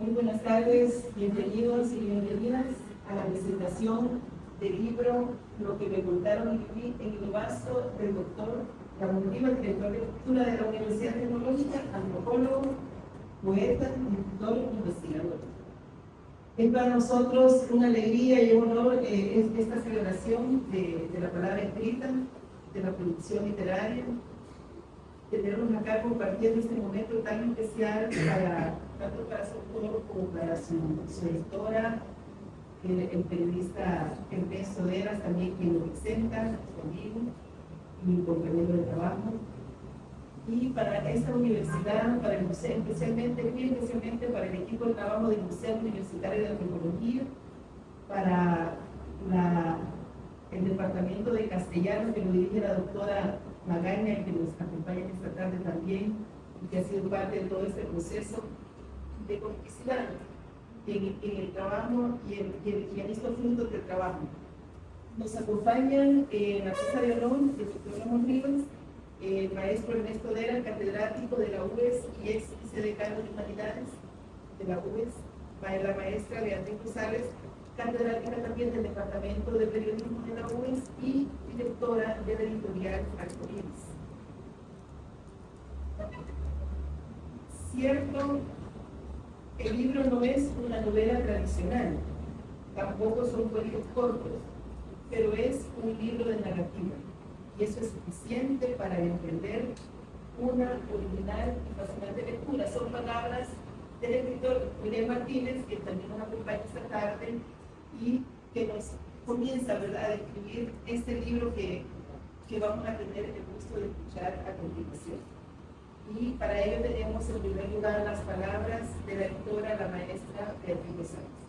Muy buenas tardes, bienvenidos y bienvenidas a la presentación del libro Lo que me contaron y viví en el vaso del doctor Ramón Rivas, director de cultura de la Universidad Tecnológica, antropólogo, poeta, escritor e investigador. Es para nosotros una alegría y un honor esta celebración de la palabra escrita, de la producción literaria, de tenernos acá compartiendo este momento tan especial tanto para su autor como para su editora, el periodista Ernesto Soderas, también quien lo presenta, su amigo y mi compañero de trabajo. Y para esta universidad, para el museo, especialmente para el equipo de trabajo del Museo Universitario de Antropología, para el departamento de castellano que lo dirige la doctora Magaña, que nos acompaña esta tarde también, y que ha sido parte de todo este proceso de complicidad en el trabajo y en estos frutos del trabajo. Nos acompañan en la mesa de honor el doctor Ramón Rivas, el maestro Ernesto Soderas, catedrático de la UES y ex vicedecano de Humanidades de la UES, la maestra Beatriz Rosales, catedrática también del Departamento de Periodismo de la UES y directora de la editorial Arcoíris. Cierto, el libro no es una novela tradicional, tampoco son cuentos cortos, pero es un libro de narrativa, y eso es suficiente para entender una original y fascinante lectura. Son palabras del escritor William Martínez, que también nos acompaña esta tarde y que nos comienza, ¿verdad?, a escribir este libro que vamos a tener el gusto de escuchar a continuación. Y para ello tenemos en primer lugar las palabras de la editora, la maestra Beatriz Rosales.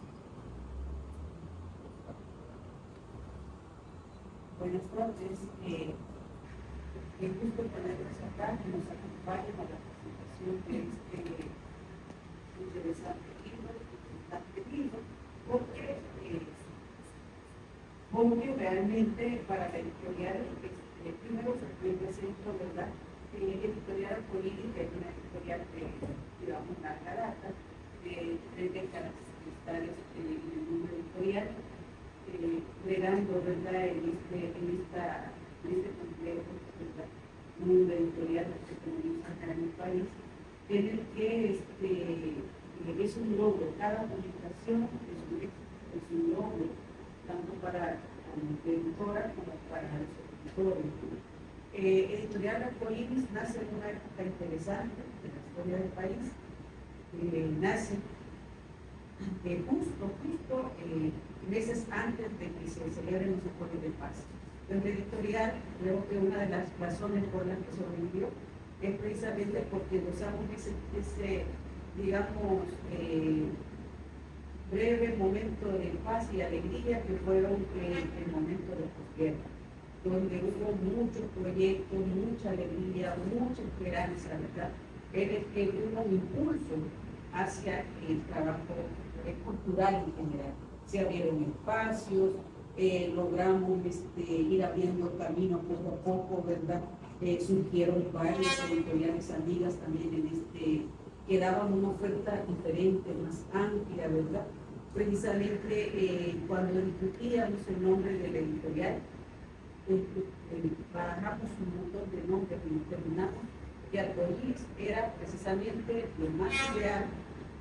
Buenas tardes. Es gusto tenerlos acá, que nos acompañen a la presentación de este interesante libro, porque realmente para la editorial, primero se presento, ¿verdad? Editorial Arcoíris, que es una editorial de, digamos, larga data, de 3 décadas de estar en el mundo editorial, bregando, ¿verdad?, en este complejo, ¿verdad?, mundo editorial que tenemos acá en el país, en el que es un logro, cada publicación es un logro, tanto para la editora como para los editores. Editorial Arcoíris nace en una época interesante de la historia del país, nace justo meses antes de que se celebren los acuerdos de paz. La editorial, creo que una de las razones por las que sobrevivió es precisamente porque gozamos ese digamos, breve momento de paz y alegría que fueron el momento de posguerra, donde hubo muchos proyectos, mucha alegría, mucha esperanza, ¿verdad? En el que hubo un impulso hacia el trabajo cultural en general. Se abrieron espacios, logramos ir abriendo camino poco a poco, ¿verdad? Surgieron varias editoriales amigas también que daban una oferta diferente, más amplia, ¿verdad? Precisamente cuando discutíamos el nombre de la editorial, barajamos un montón de nombres y terminamos que Arcoíris era precisamente lo más ideal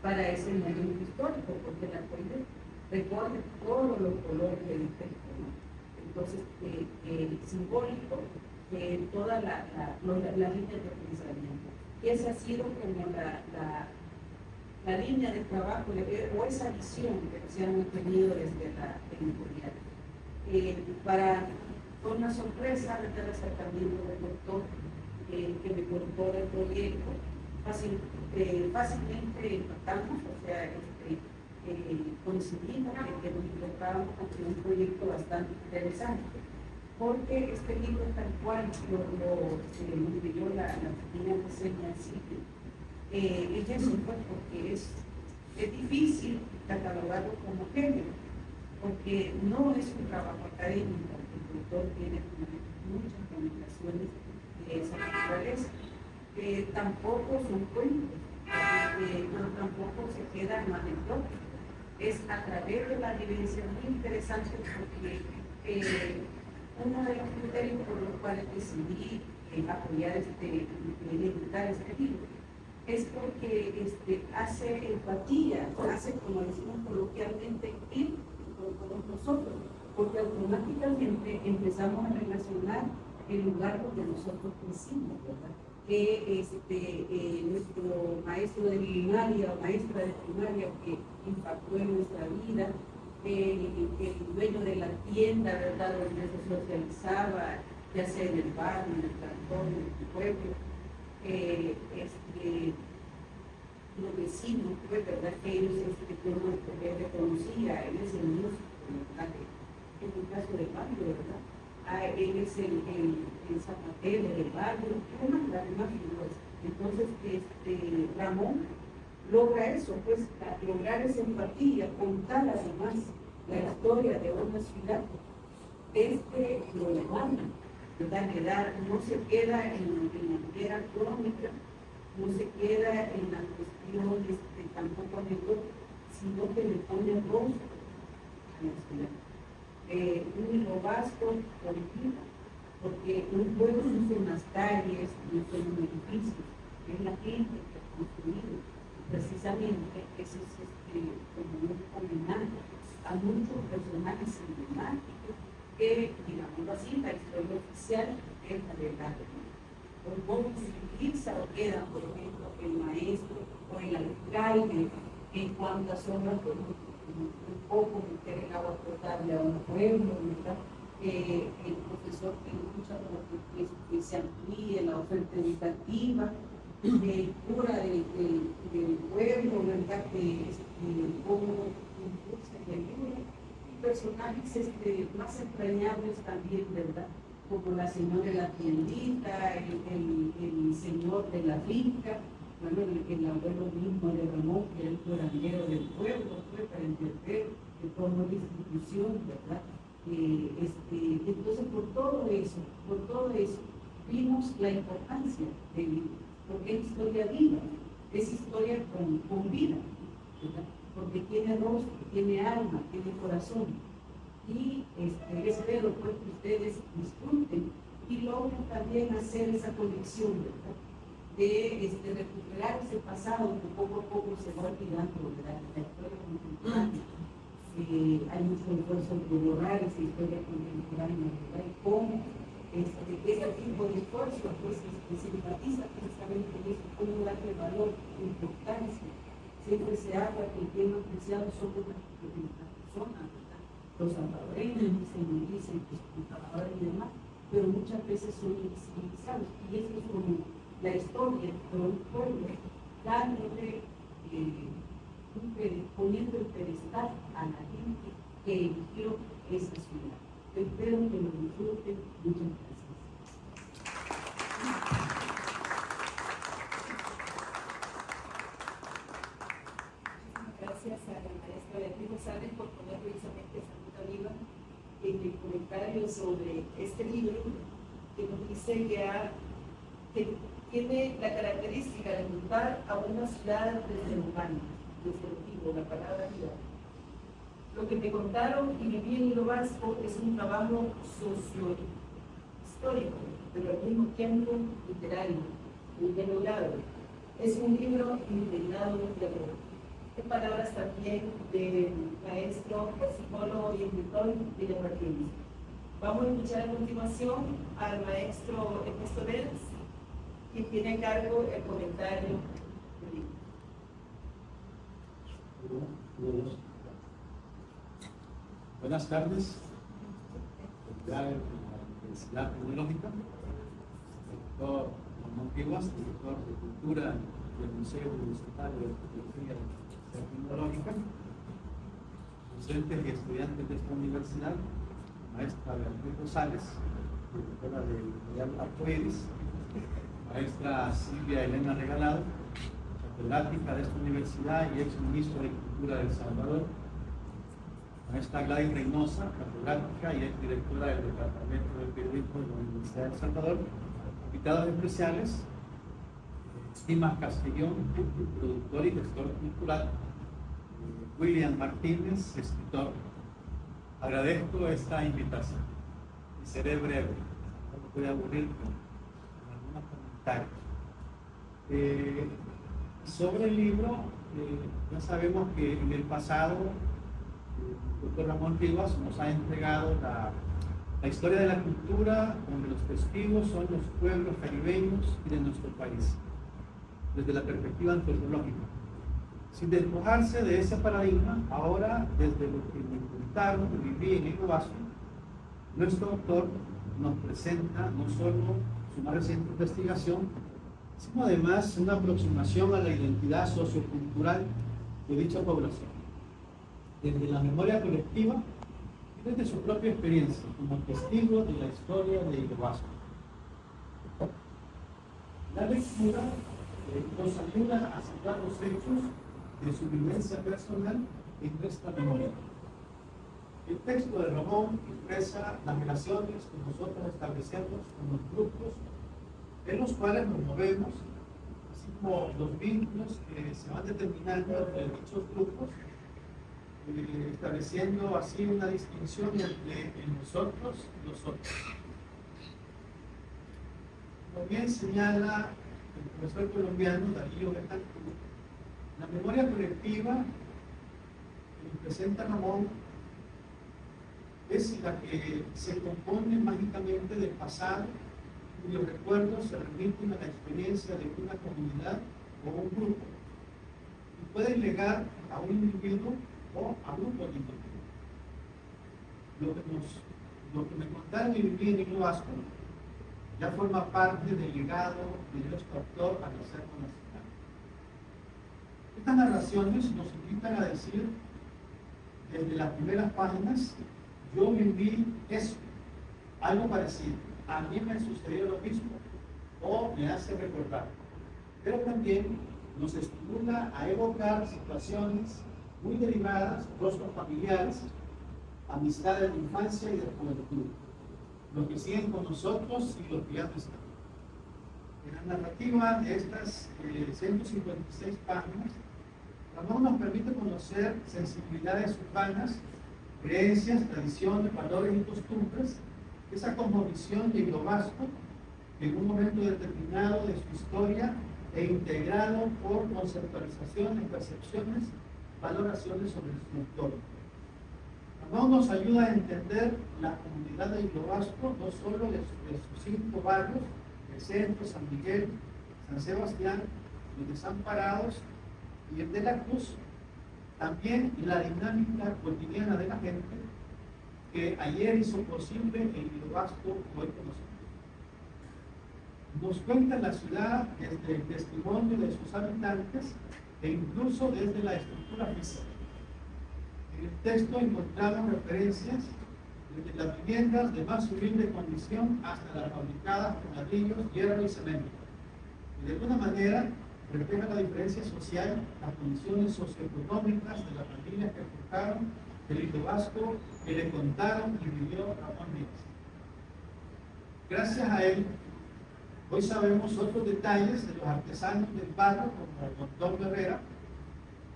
para ese momento histórico, porque el arcoíris recorre todos los colores del espectro, ¿no? Entonces, simbólico, todas las líneas de pensamiento. Y esa ha sido como la línea de trabajo o esa visión que se han tenido desde la editorial. Fue una sorpresa el acercamiento del doctor que me contó del proyecto. Fácilmente empatamos, o sea, coincidimos en que nos encontrábamos ante un proyecto bastante interesante, porque este libro, tal cual nos leyó la pequeña reseña al sitio, es eso, pues, porque es difícil catalogarlo como género, porque no es un trabajo académico. El autor tiene muchas publicaciones de esa naturaleza. Tampoco son cuentos, pero tampoco se queda alma del otro. Es a través de la vivencia muy interesante porque uno de los criterios por los cuales decidí apoyar editar este libro es porque hace empatía, hace, como decimos coloquialmente, clic con nosotros, porque automáticamente empezamos a relacionar el lugar donde nosotros crecimos, ¿verdad? Que nuestro maestro de primaria o maestra de primaria que impactó en nuestra vida, el dueño de la tienda, ¿verdad?, donde se socializaba, ya sea en el barrio, en el cantón, en el pueblo, los vecinos, pues, ¿verdad?, que ellos reconocía, él es el músico, ¿verdad?, en el caso del barrio, ¿verdad?, él es el zapatero del barrio, las demás figuras. Entonces, Ramón logra eso, pues, lograr esa empatía, contar además la historia de una ciudad desde lo humano, ¿verdad? No se queda en la era crónica, no se queda en la cuestión tampoco anecdótica, sino que le pone rostro a la ciudad. Un hilo vasto por vida, porque un pueblo no son las calles, no son los edificios, es la gente que ha construido. Precisamente eso es como un homenaje a muchos personajes emblemáticos que, digamos así, la historia oficial es la verdad. Por cómo se utiliza o queda, por ejemplo, el maestro o el alcalde en cuantas obras, un poco meter el agua potable a un pueblo, ¿verdad? El profesor que lucha para que se amplíe la oferta educativa, el cura del pueblo, ¿verdad?, cómo impulsa y ayuda, y personajes más entrañables también, ¿verdad?, como la señora de la tiendita, el señor de la finca, bueno, el abuelo mismo de Ramón, que era el curandero del pueblo, fue para entender de cómo la institución, ¿verdad? Entonces, por todo eso, vimos la importancia del libro, porque es historia viva, es historia con vida, ¿verdad? Porque tiene rostro, tiene alma, tiene corazón. Y espero pues, que ustedes disfruten y logren también hacer esa conexión, ¿verdad?, de recuperar ese pasado que poco a poco se va olvidando, ¿verdad?, la historia contemporánea. Hay mucho esfuerzo por borrar esa historia contemporánea, ¿verdad?, y cómo ese tipo de esfuerzo pues, se enfatiza precisamente en eso, cómo darle valor, importancia. Siempre se habla que el bien apreciado son las personas, ¿verdad?, los salvadoreños, dicen que son trabajadores y demás, pero muchas veces son invisibilizados, y eso es como la historia de un pueblo, dándole, poniendo el pedestal a la gente que eligió esa ciudad. Espero que lo disfruten. Muchas gracias. Gracias a la maestra Beatriz González por poner precisamente esa nota viva en el comentario sobre este libro que nos dice que tiene la característica de juntar a una ciudad desde el humano, desde el vivo, la palabra vida. Lo que me contaron y viví en Hilo Vasco es un trabajo socio-histórico, pero al mismo tiempo literario, muy bien logrado. Es un libro impregnado de amor. En palabras también del maestro, psicólogo y escritor William Martínez. Vamos a escuchar a continuación al maestro Ernesto Vélez, quien tiene a cargo el comentario del libro. Buenas tardes. De la Universidad Tecnológica, doctor Ramón Rivas, director de Cultura del Museo Universitario de Tecnología Tecnológica, docentes y estudiantes de esta universidad, maestra Beatriz González, directora del Royal Arcoiris, maestra Silvia Elena Regalado, catedrática de esta universidad y ex ministra de Cultura de El Salvador, maestra Gladys Reynosa, catedrática y ex directora del Departamento de Periodismo de la Universidad de El Salvador, invitados especiales, Dimas Castellón, productor y gestor cultural, William Martínez, escritor. Agradezco esta invitación y seré breve, no me voy a aburrir con algunos comentarios. Sobre el libro, ya sabemos que en el pasado el doctor Ramón Rivas nos ha entregado la historia de la cultura, donde los testigos son los pueblos caribeños y de nuestro país, desde la perspectiva antropológica. Sin despojarse de ese paradigma, ahora, desde lo que me contaron y viví en Hilo Vasco, nuestro autor nos presenta no solo su más reciente investigación, sino además una aproximación a la identidad sociocultural de dicha población, desde la memoria colectiva y desde su propia experiencia como testigo de la historia de Hilo Vasco. La lectura nos ayuda a situar los hechos de su vivencia personal en nuestra memoria. El texto de Ramón expresa las relaciones que nosotros establecemos con los grupos en los cuales nos movemos, así como los vínculos que se van determinando entre dichos grupos, estableciendo así una distinción entre nosotros y los otros. Como bien señala el profesor colombiano Darío Betancourt, la memoria colectiva que nos presenta Ramón es la que se compone mágicamente del pasado, cuyos recuerdos se remiten a la experiencia de una comunidad o un grupo y pueden llegar a un individuo o a grupos de individuos. Lo que me contaron y viví en Hilo Vasco ya forma parte del legado de nuestro autor al hacerlo nacional. Estas narraciones nos invitan a decir desde las primeras páginas: yo viví eso, algo parecido, a mí me sucedió lo mismo, o me hace recordar. Pero también nos estimula a evocar situaciones muy derivadas, rostros familiares, amistades de infancia y de juventud, los que siguen con nosotros y los que ya no están. En la narrativa de estas 156 páginas, Ramón nos permite conocer sensibilidades urbanas, creencias, tradiciones, valores y costumbres, esa cosmovisión de Hilo Vasco, que en un momento determinado de su historia e integrado por conceptualizaciones, percepciones, valoraciones sobre su entorno. Ramón nos ayuda a entender la comunidad de Hilo Vasco, no solo de sus 5 barrios, el centro, San Miguel, San Sebastián, los Desamparados y el de la Cruz, también la dinámica cotidiana de la gente que ayer hizo posible el Hilo Vasco hoy conocido. Nos cuenta la ciudad desde el testimonio de sus habitantes e incluso desde la estructura física. En el texto encontramos referencias desde las viviendas de más humilde condición hasta las fabricadas con ladrillos, hierro y cemento, y de alguna manera refleja la diferencia social, las condiciones socioeconómicas de las familias que forjaron el Hilo Vasco, que le contaron y vivió Ramón Rivas. Gracias a él, hoy sabemos otros detalles de los artesanos del barrio, como Don Herrera,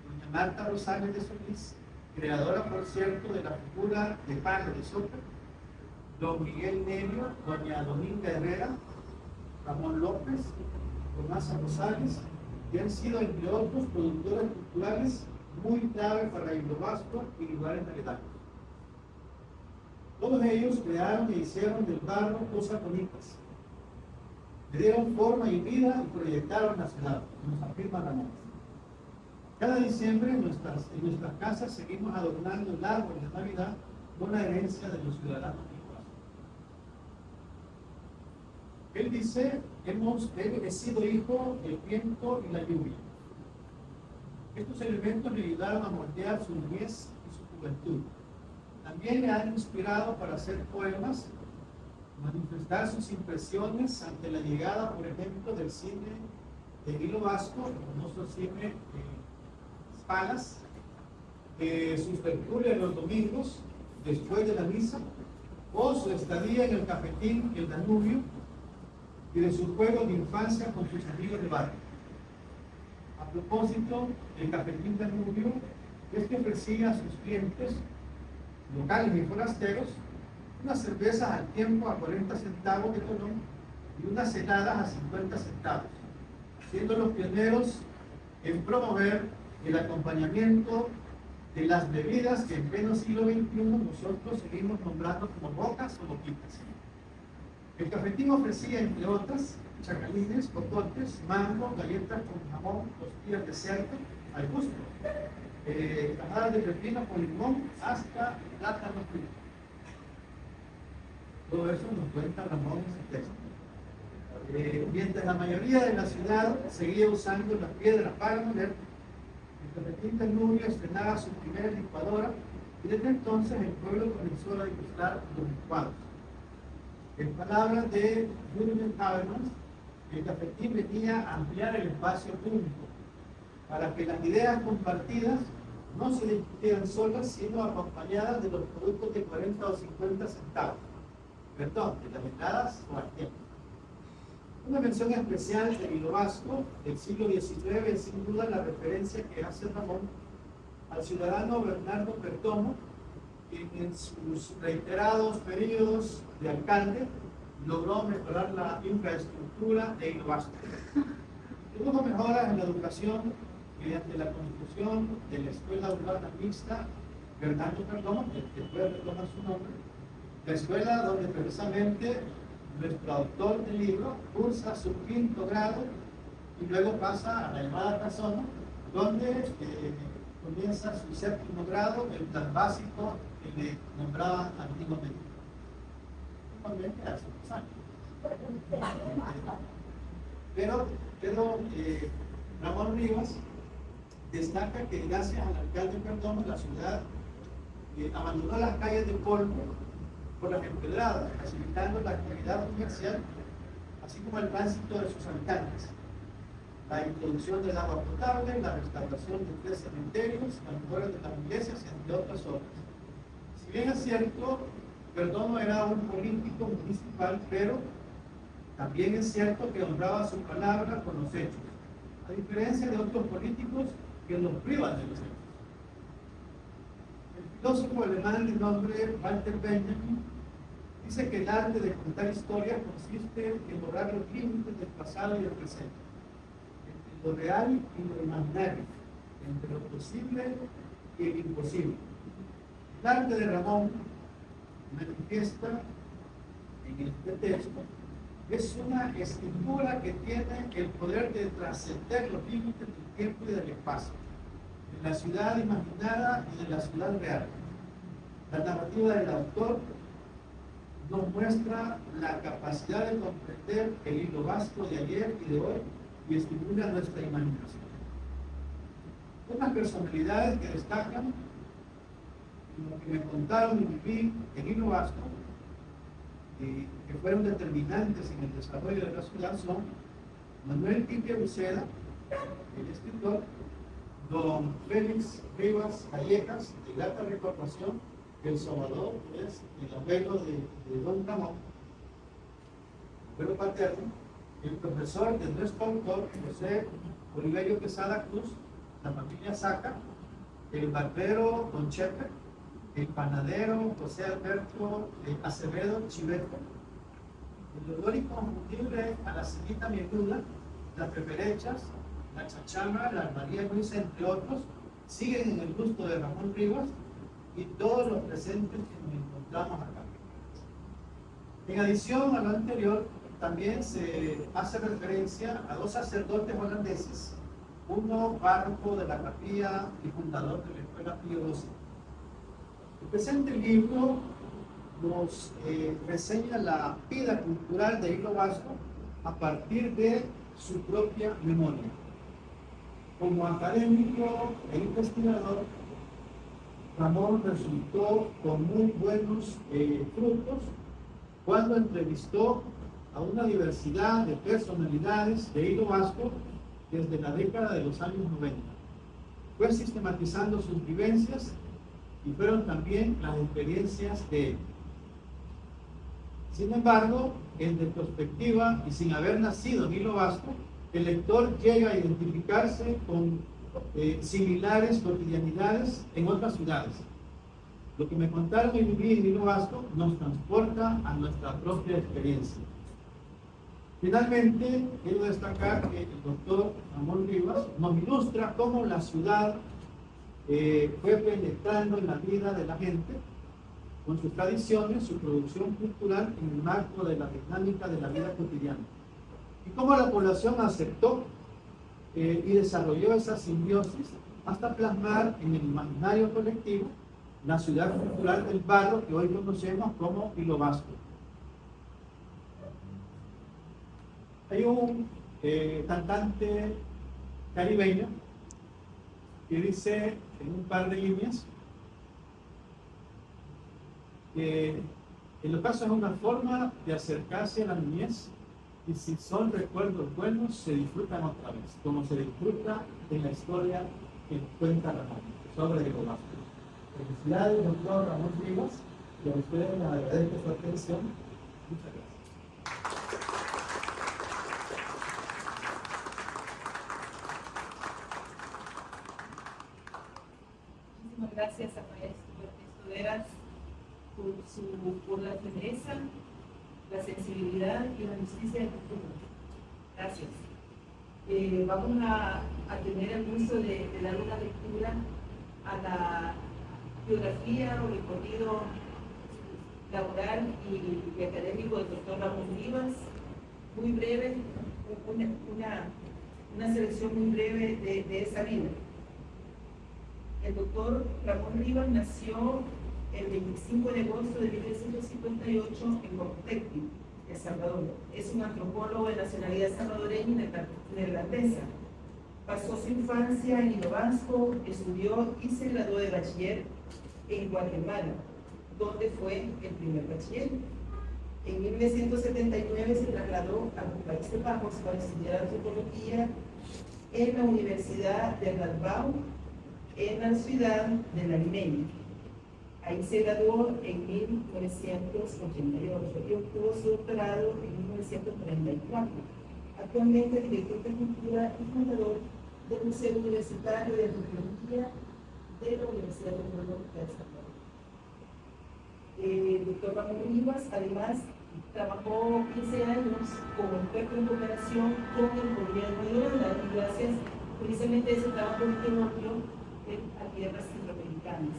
doña Marta Rosales de Solís, creadora, por cierto, de la figura de palo de sopa, don Miguel Nevio, doña Dominga Herrera, Ramón López, Tomasa Rosales, que han sido, entre otros, productores culturales muy clave para Hilo Vasco y lugares aledaños. Todos ellos crearon e hicieron del barro cosas bonitas, le dieron forma y vida y proyectaron la ciudad, nos afirma Ramón. Cada diciembre en nuestras casas seguimos adornando el árbol de Navidad con la herencia de los ciudadanos de Hilo Vasco. Él dice: he sido hijo del viento y la lluvia. Estos elementos le ayudaron a moldear su niñez y su juventud. También le han inspirado para hacer poemas, manifestar sus impresiones ante la llegada, por ejemplo, del cine de Hilo Vasco, el famoso cine Palas, sus tertulias los domingos después de la misa, o su estadía en el cafetín El Danubio, y de sus juegos de infancia con sus amigos de barrio. A propósito, el cafetín Danubio Este ofrecía a sus clientes, locales y forasteros, unas cervezas al tiempo a 40 centavos de colón y unas heladas a 50 centavos, siendo los pioneros en promover el acompañamiento de las bebidas que en pleno siglo XXI nosotros seguimos nombrando como bocas o boquitas. El cafetín ofrecía, entre otras, chacalines, cocotes, mango, galletas con jamón, costillas de cerdo, al gusto, tajadas de pepino con limón, hasta plátano frito. Todo eso nos cuenta Ramón en su texto. Mientras la mayoría de la ciudad seguía usando la piedra para moler, el cafetín del Nubio estrenaba su primera licuadora y desde entonces el pueblo comenzó a degustar los licuados. En palabras de Julian Habermas, el cafetín venía a ampliar el espacio público para que las ideas compartidas no se discutieran solas, sino acompañadas de los productos de 40 o 50 centavos. Perdón, de las heladas o al tiempo. Una mención especial de Hilo Vasco del siglo XIX es sin duda la referencia que hace Ramón al ciudadano Bernardo Perdomo, quien en sus reiterados periodos de alcalde logró mejorar la infraestructura de Hilo Vasco. Tuvo mejoras en la educación mediante la construcción de la Escuela Urbana Mixta Bernardo Perdomo, que después retoma su nombre, la escuela donde precisamente nuestro autor del libro cursa su 5º grado y luego pasa a la llamada Casona, donde comienza su 7º grado, el tan básico que le nombraban antiguamente. Actualmente hace unos años. Pero Ramón Rivas destaca que gracias al alcalde Perdomo la ciudad abandonó las calles de polvo por las empedradas, facilitando la actividad comercial, así como el tránsito de sus habitantes. La introducción del agua potable, la restauración de 3 cementerios, la mejora de las iglesias, entre otras obras. Si bien es cierto, Perdomo era un político municipal, pero también es cierto que honraba su palabra con los hechos, a diferencia de otros políticos que nos privan de los hechos. El filósofo alemán de nombre Walter Benjamin dice que el arte de contar historias consiste en borrar los límites del pasado y el presente, entre lo real y lo imaginario, entre lo posible y el imposible. El arte de Ramón manifiesta en este texto es una escritura que tiene el poder de trascender los límites del tiempo y del espacio, de la ciudad imaginada y de la ciudad real. La narrativa del autor nos muestra la capacidad de comprender el Hilo Vasco de ayer y de hoy y estimula nuestra imaginación. Unas personalidades que destacan lo que me contaron y viví en Hilo Vasco, que fueron determinantes en el desarrollo de la ciudad, son Manuel Tipia Uceda, el escritor, don Félix Rivas Callejas, de grata recordación, que el Salvador es el abuelo de don Ramón, abuelo paterno, el profesor de nuestro autor, José Oliverio Quesada Cruz, la familia Saca, el barbero don Chepe, el panadero José Alberto Acevedo Chiveco, el olor inconfundible a la cenita menuda, las peperechas, la chachama, la María Luisa, entre otros, siguen en el gusto de Ramón Rivas y todos los presentes que nos encontramos acá. En adición a lo anterior, también se hace referencia a 2 sacerdotes holandeses, uno párroco de la capilla y fundador de la escuela Pío XII. El presente libro nos reseña la vida cultural de Hilo Vasco a partir de su propia memoria. Como académico e investigador, Ramón resultó con muy buenos frutos cuando entrevistó a una diversidad de personalidades de Hilo Vasco desde la década de los años 90. Fue sistematizando sus vivencias y fueron también las experiencias de él. Sin embargo, en retrospectiva y sin haber nacido en Hilo Vasco, el lector llega a identificarse con similares, cotidianidades en otras ciudades. Lo que me contaron y viví en Hilo Vasco nos transporta a nuestra propia experiencia. Finalmente, quiero destacar que el doctor Ramón Rivas nos ilustra cómo la ciudad fue penetrando en la vida de la gente con sus tradiciones, su producción cultural en el marco de la dinámica de la vida cotidiana. Y cómo la población aceptó y desarrolló esa simbiosis hasta plasmar en el imaginario colectivo la ciudad cultural del barrio que hoy conocemos como Hilo Vasco. Hay un cantante caribeño que dice en un par de líneas que el ocaso es una forma de acercarse a la niñez y si son recuerdos buenos se disfrutan otra vez, como se disfruta en la historia que cuenta Ramón sobre Hilo Vasco. Felicidades, doctor Ramón Rivas, y a ustedes les agradezco su atención. Muchas gracias. Muchísimas gracias a maestro Ernesto Veras por la firmeza, la sensibilidad y la justicia de cultura. Gracias. Vamos a tener el gusto de dar una lectura a la biografía o recorrido laboral y académico del doctor Ramón Rivas. Muy breve, una selección muy breve de esa vida. El doctor Ramón Rivas nació el 25 de agosto de 1958 en Cocotecti, El Salvador. Es un antropólogo de nacionalidad salvadoreña y neerlandesa. Pasó su infancia en Hilo Vasco, estudió y se graduó de bachiller en Guatemala, donde fue el primer bachiller. En 1979 se trasladó a los Países Bajos para estudiar antropología en la Universidad de Radboud, en la ciudad de La Limeña. Ahí se graduó en 1988 y obtuvo su doctorado en 1934. Actualmente es director de cultura y fundador del Museo Universitario de Antropología de la Universidad Tecnológica de San Salvador. El doctor Ramón Rivas, además, trabajó 15 años como experto en cooperación con el gobierno de Holanda y gracias precisamente a ese trabajo que volvió a tierras centroamericanas.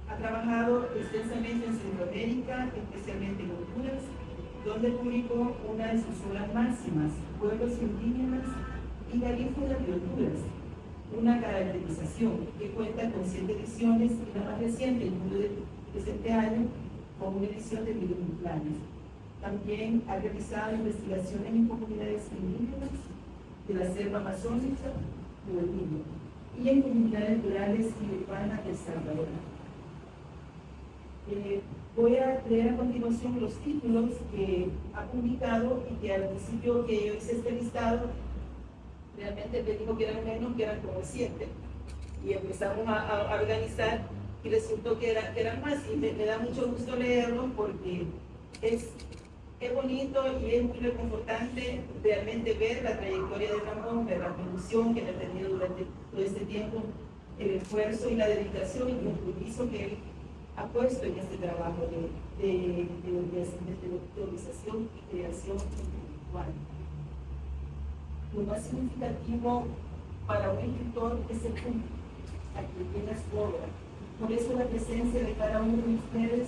Ha trabajado extensamente en Centroamérica, especialmente en Honduras, donde publicó una de sus obras máximas, Pueblos Indígenas y Garífunas de Honduras, una caracterización que cuenta con 7 ediciones y la más reciente, en julio de este año, con una edición de 1000 ejemplares. También ha realizado investigaciones en comunidades indígenas de la selva amazónica de Bolivia y en comunidades rurales y urbanas de El Salvador. Voy a leer a continuación los títulos que ha publicado y que al principio que yo hice este listado, realmente me dijo que eran menos, que eran como 7. Y empezamos a organizar y resultó que eran más. Y me da mucho gusto leerlos porque es bonito y es muy reconfortante realmente ver la trayectoria de Ramón, ver la producción que él ha tenido durante todo este tiempo, el esfuerzo y la dedicación y el compromiso que él ha puesto en este trabajo de autorización y creación intelectual. Lo más significativo para un escritor es el público, a quien tiene su obra. Por eso la presencia de cada uno de ustedes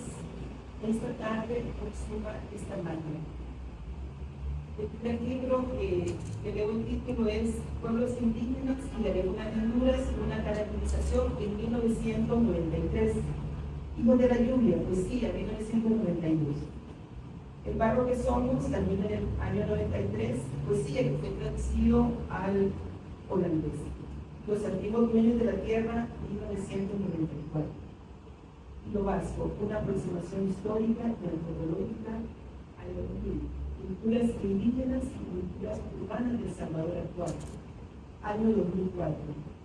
esta tarde consuma esta mañana. El primer libro que leo el título es Pueblos Indígenas y Garífunas de Honduras, una caracterización en 1993. Hijo de la lluvia, poesía, 1992. El barro que somos, también en el año 93, poesía que fue traducido al holandés. Los antiguos dueños de la tierra, 1994. Hilo Vasco, una aproximación histórica y antropológica al Brasil. Culturas indígenas y culturas urbanas del Salvador actual. Año 2004.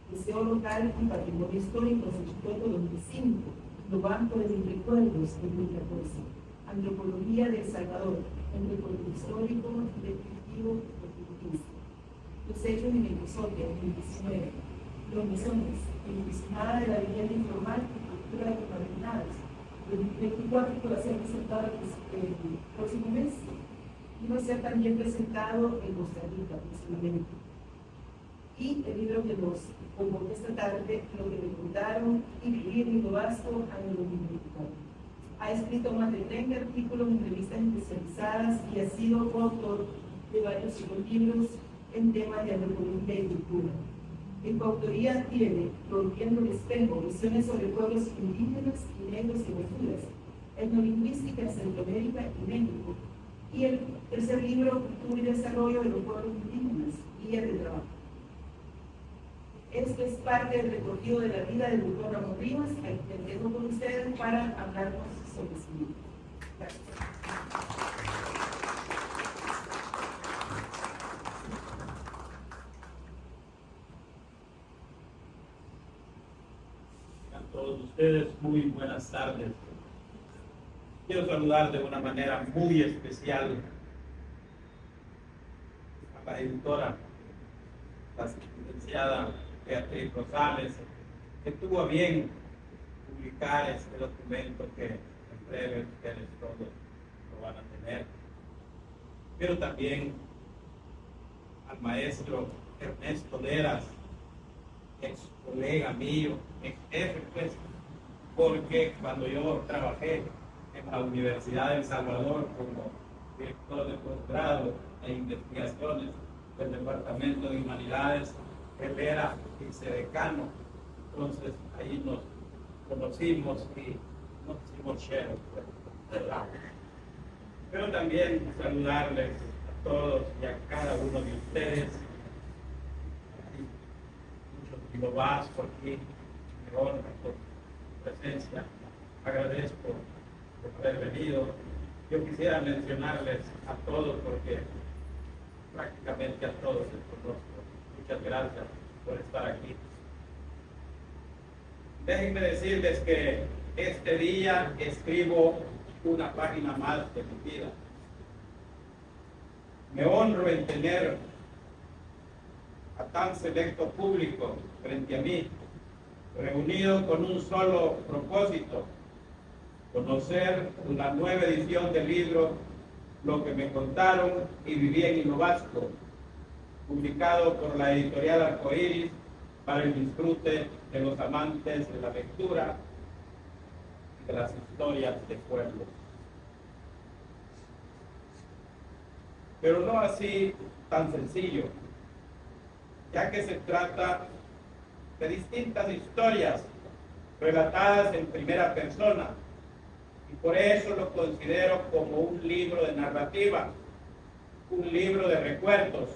Museo Local y Patrimonio Histórico, Xochicalco 2005, Lo Banco de mis Recuerdos 2014, Antropología de El Salvador, un recuerdo histórico, descriptivo y 2015. Los hechos en el episodio 19, los mesones, encrucijada de la vivienda informal y cultura de los marginados. El 24 que va a ser presentado el próximo mes y va a ser también presentado en Costa Rica próximamente. Y el libro que nos convoca esta tarde, Lo que me contaron y vivir en lo vasto, año 2024. Ha escrito más de 30 artículos en revistas especializadas y ha sido autor de varios libros en temas de antropología y cultura. En coautoría tiene Rompiendo el Espejo, visiones sobre pueblos indígenas y negros en Honduras, etnolingüística en Centroamérica y México, y el tercer libro, Cultura y Desarrollo de los Pueblos Indígenas, Guía de Trabajo. Esto es parte del recorrido de la vida del doctor Ramón Rivas, a quien tengo con ustedes para hablarnos sobre su libro. Gracias. A todos ustedes, muy buenas tardes. Quiero saludar de una manera muy especial a la editora, la licenciada Beatriz Rosales, que tuvo a bien publicar este documento que en breve ustedes todos lo van a tener. Pero también al maestro Ernesto Deras, ex colega mío, ex jefe, pues, porque cuando yo trabajé en la Universidad de El Salvador como director de posgrado e investigaciones del Departamento de Humanidades, él era vicedecano, entonces ahí nos conocimos y nos hicimos share. Pero también saludarles a todos y a cada uno de ustedes. Mucho vas por aquí, me honra por tu presencia, agradezco por haber venido. Yo quisiera mencionarles a todos porque prácticamente a todos les conozco. Muchas gracias por estar aquí. Déjenme decirles que este día escribo una página más de mi vida. Me honro en tener a tan selecto público frente a mí, reunido con un solo propósito: conocer la nueva edición del libro Lo que me contaron y viví en Hilo Vasco, publicado por la editorial Arcoíris para el disfrute de los amantes de la lectura y de las historias de pueblos. Pero no así tan sencillo, ya que se trata de distintas historias relatadas en primera persona, y por eso lo considero como un libro de narrativa, un libro de recuerdos,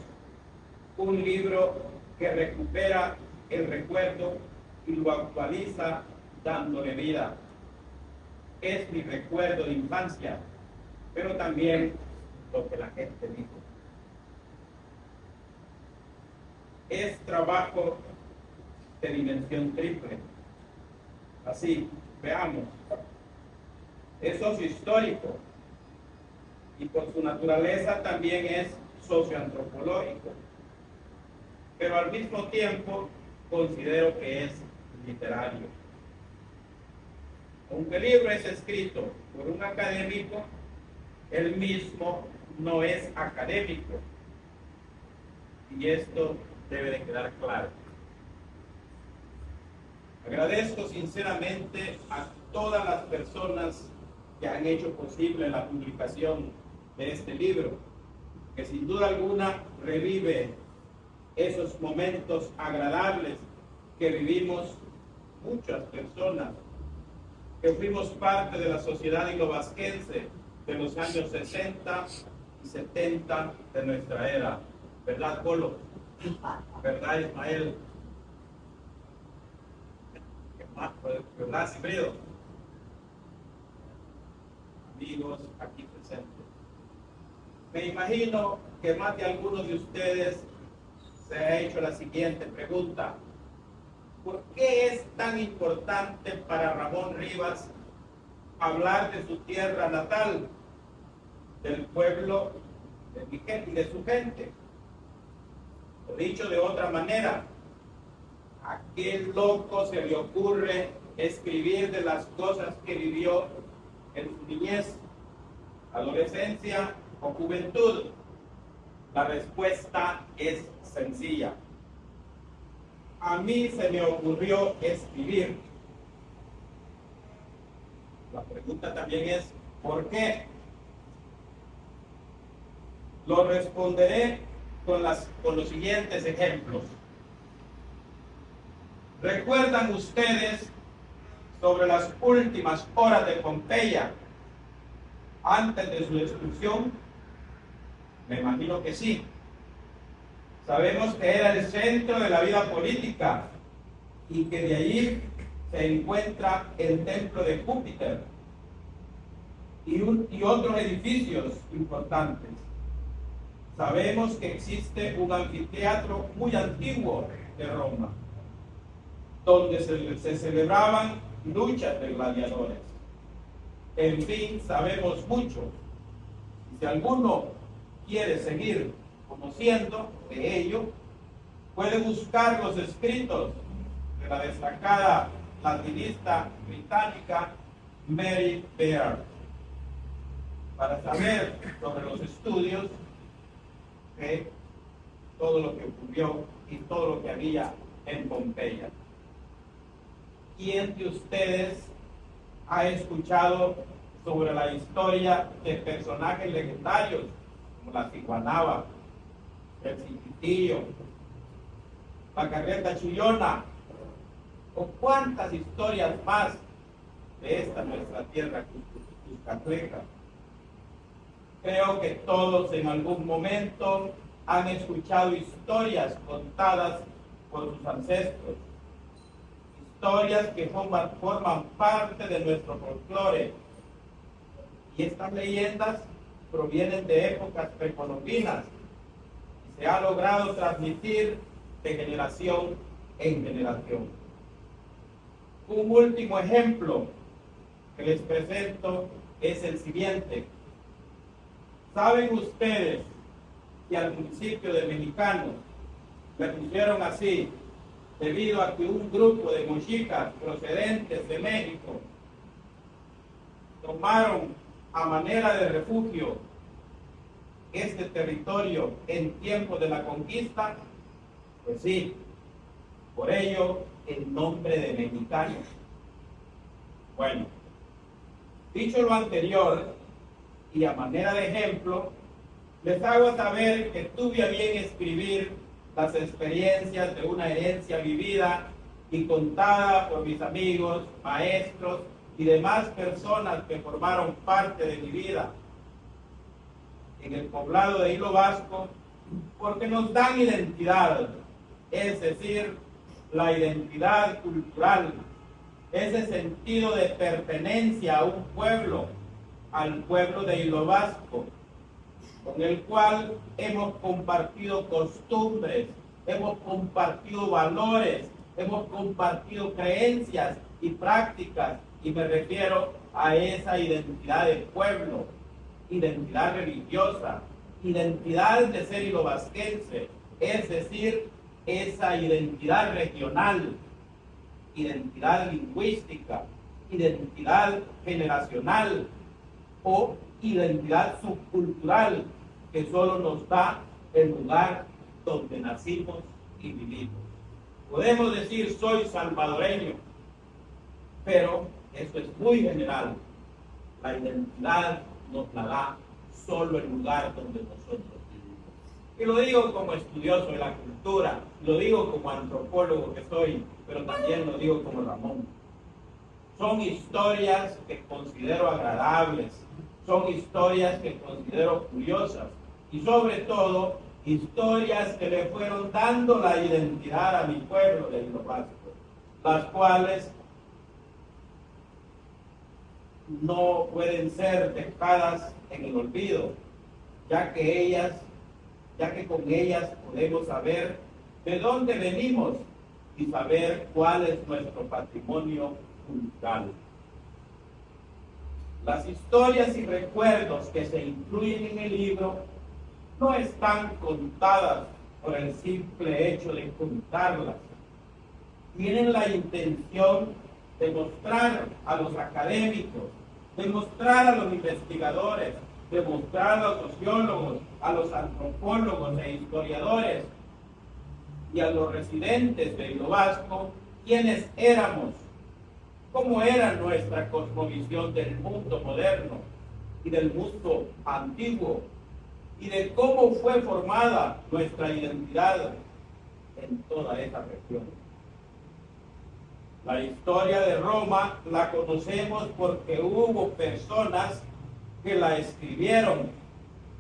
un libro que recupera el recuerdo y lo actualiza dándole vida. Es mi recuerdo de infancia, pero también lo que la gente dijo. Es trabajo de dimensión triple. Así, veamos. Es sociohistórico y por su naturaleza también es socioantropológico. Pero al mismo tiempo considero que es literario. Aunque el libro es escrito por un académico, él mismo no es académico. Y esto debe de quedar claro. Agradezco sinceramente a todas las personas que han hecho posible la publicación de este libro, que sin duda alguna revive esos momentos agradables que vivimos muchas personas, que fuimos parte de la sociedad ilovasquense de los años 60 y 70 de nuestra era. ¿Verdad, Polo? ¿Verdad, Ismael? ¿Verdad, Cifrido? Amigos aquí presentes. Me imagino que más de algunos de ustedes se ha hecho la siguiente pregunta: ¿por qué es tan importante para Ramón Rivas hablar de su tierra natal, del pueblo de mi gente y de su gente? O dicho de otra manera, ¿a qué loco se le ocurre escribir de las cosas que vivió en su niñez, adolescencia o juventud? La respuesta es sencilla. A mí se me ocurrió escribir. La pregunta también es, ¿por qué? Lo responderé con los siguientes ejemplos. ¿Recuerdan ustedes sobre las últimas horas de Pompeya antes de su destrucción? Me imagino que sí. Sabemos que era el centro de la vida política y que de allí se encuentra el templo de Júpiter y otros edificios importantes. Sabemos que existe un anfiteatro muy antiguo de Roma, donde se celebraban luchas de gladiadores. En fin, sabemos mucho. Si alguno quiere seguir conociendo de ello, puede buscar los escritos de la destacada latinista británica Mary Beard para saber sobre los estudios de todo lo que ocurrió y todo lo que había en Pompeya. ¿Quién de ustedes ha escuchado sobre la historia de personajes legendarios como la Tiguanaba, el Chiquitillo, la Carreta Chillona, o cuántas historias más de esta nuestra tierra cuscatleca? Creo que todos en algún momento han escuchado historias contadas por sus ancestros, historias que forman parte de nuestro folclore, y estas leyendas provienen de épocas precolombinas y se ha logrado transmitir de generación en generación. Un último ejemplo que les presento es el siguiente. ¿Saben ustedes que al municipio de Mexicano le pusieron así debido a que un grupo de mochicas procedentes de México tomaron a manera de refugio este territorio en tiempo de la conquista? Pues sí, por ello el nombre de Mexicanos. Bueno, dicho lo anterior, y a manera de ejemplo, les hago saber que tuve a bien escribir las experiencias de una herencia vivida y contada por mis amigos, maestros y demás personas que formaron parte de mi vida en el poblado de Hilo Vasco, porque nos dan identidad, es decir, la identidad cultural, ese sentido de pertenencia a un pueblo, al pueblo de Hilo Vasco, con el cual hemos compartido costumbres, hemos compartido valores, hemos compartido creencias y prácticas, y me refiero a esa identidad de pueblo, identidad religiosa, identidad de ser hilovasquense, es decir, esa identidad regional, identidad lingüística, identidad generacional o identidad subcultural que solo nos da el lugar donde nacimos y vivimos. Podemos decir soy salvadoreño, pero eso es muy general. La identidad nos la da solo el lugar donde nosotros vivimos. Y lo digo como estudioso de la cultura, lo digo como antropólogo que soy, pero también lo digo como Ramón. Son historias que considero agradables, son historias que considero curiosas y sobre todo historias que le fueron dando la identidad a mi pueblo de Hilo Vasco, las cuales no pueden ser dejadas en el olvido, ya que con ellas podemos saber de dónde venimos y saber cuál es nuestro patrimonio cultural. Las historias y recuerdos que se incluyen en el libro no están contadas por el simple hecho de contarlas. Tienen la intención de mostrar a los académicos, de mostrar a los investigadores, de mostrar a los sociólogos, a los antropólogos e historiadores y a los residentes de Hilo Vasco quiénes éramos, cómo era nuestra cosmovisión del mundo moderno y del mundo antiguo, y de cómo fue formada nuestra identidad en toda esa región. La historia de Roma la conocemos porque hubo personas que la escribieron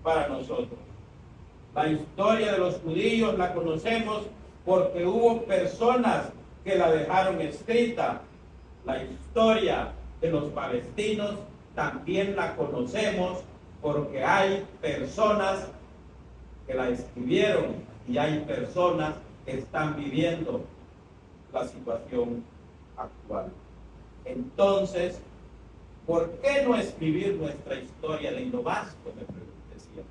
para nosotros. La historia de los judíos la conocemos porque hubo personas que la dejaron escrita. La historia de los palestinos también la conocemos porque hay personas que la escribieron y hay personas que están viviendo la situación actual. Entonces, ¿por qué no escribir nuestra historia de Hilo Vasco? Me decía.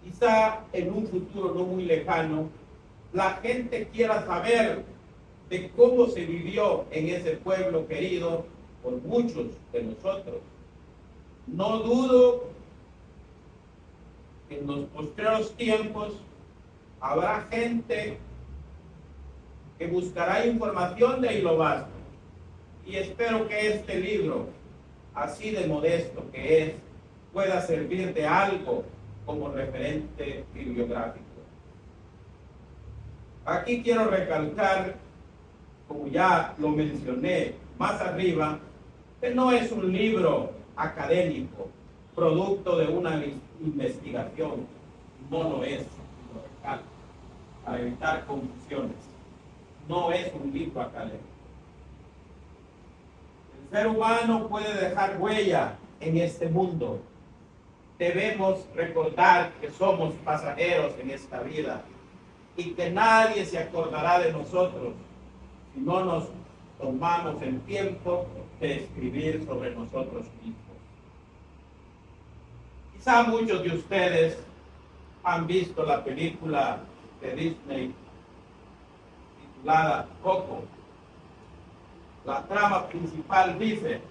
Quizá en un futuro no muy lejano, la gente quiera saber de cómo se vivió en ese pueblo querido por muchos de nosotros. No dudo que en los postreros tiempos habrá gente que buscará información de Hilo Vasco, y espero que este libro, así de modesto que es, pueda servir de algo como referente bibliográfico. Aquí quiero recalcar, como ya lo mencioné más arriba, que no es un libro académico, producto de una investigación. No lo es, lo recalco, para evitar confusiones. No es un libro académico. El ser humano puede dejar huella en este mundo. Debemos recordar que somos pasajeros en esta vida y que nadie se acordará de nosotros si no nos tomamos el tiempo de escribir sobre nosotros mismos. Quizá muchos de ustedes han visto la película de Disney titulada Coco. La trama principal dice: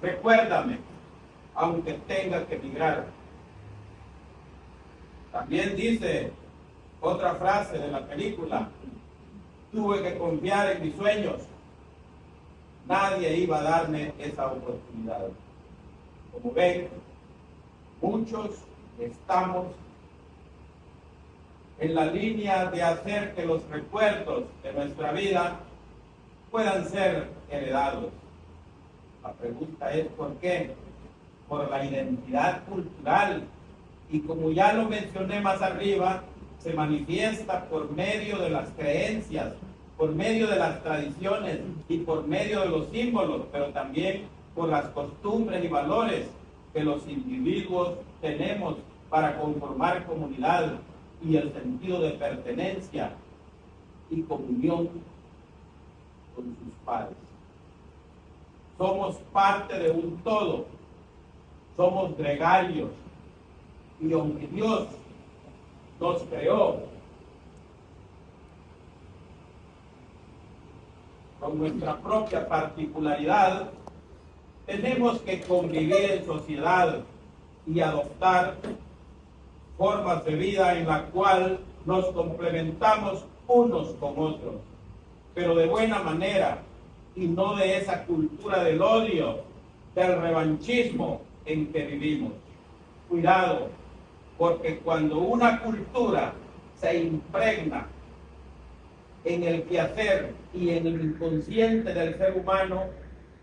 recuérdame, aunque tenga que emigrar. También dice otra frase de la película: tuve que confiar en mis sueños. Nadie iba a darme esa oportunidad. Como ven, muchos estamos en la línea de hacer que los recuerdos de nuestra vida puedan ser heredados. La pregunta es ¿por qué? Por la identidad cultural, y como ya lo mencioné más arriba, se manifiesta por medio de las creencias, por medio de las tradiciones y por medio de los símbolos, pero también por las costumbres y valores que los individuos tenemos para conformar comunidad y el sentido de pertenencia y comunión con sus padres. Somos parte de un todo, somos gregarios, y aunque Dios nos creó con nuestra propia particularidad, tenemos que convivir en sociedad y adoptar formas de vida en la cual nos complementamos unos con otros, pero de buena manera, y no de esa cultura del odio, del revanchismo en que vivimos. Cuidado, porque cuando una cultura se impregna en el quehacer y en el inconsciente del ser humano,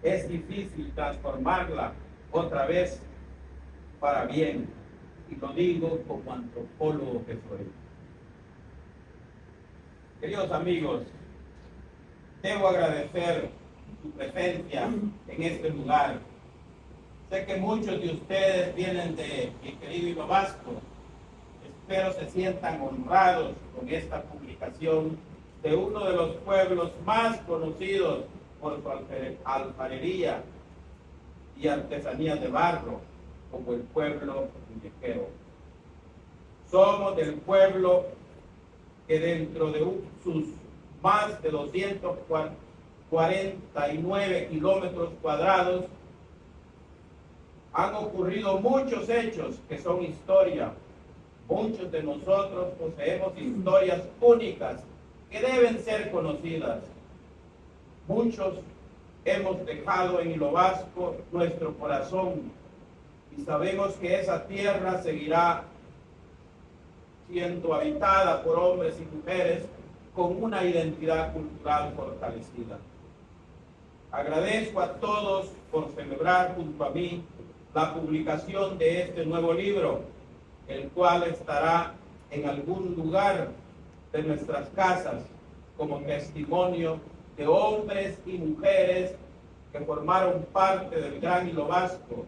es difícil transformarla otra vez para bien. Y lo digo como antropólogo que soy. Queridos amigos, debo agradecer su presencia en este lugar. Sé que muchos de ustedes vienen de mi querido Hilo Vasco. Espero se sientan honrados con esta publicación de uno de los pueblos más conocidos por su alfarería y artesanías de barro, como el pueblo muñequero. Somos del pueblo que dentro de sus más de 249 kilómetros cuadrados han ocurrido muchos hechos que son historia. Muchos de nosotros poseemos historias únicas que deben ser conocidas. Muchos hemos dejado en Hilo Vasco nuestro corazón y sabemos que esa tierra seguirá siendo habitada por hombres y mujeres con una identidad cultural fortalecida. Agradezco a todos por celebrar junto a mí la publicación de este nuevo libro, el cual estará en algún lugar de nuestras casas como testimonio de hombres y mujeres que formaron parte del Gran Hilo Vasco,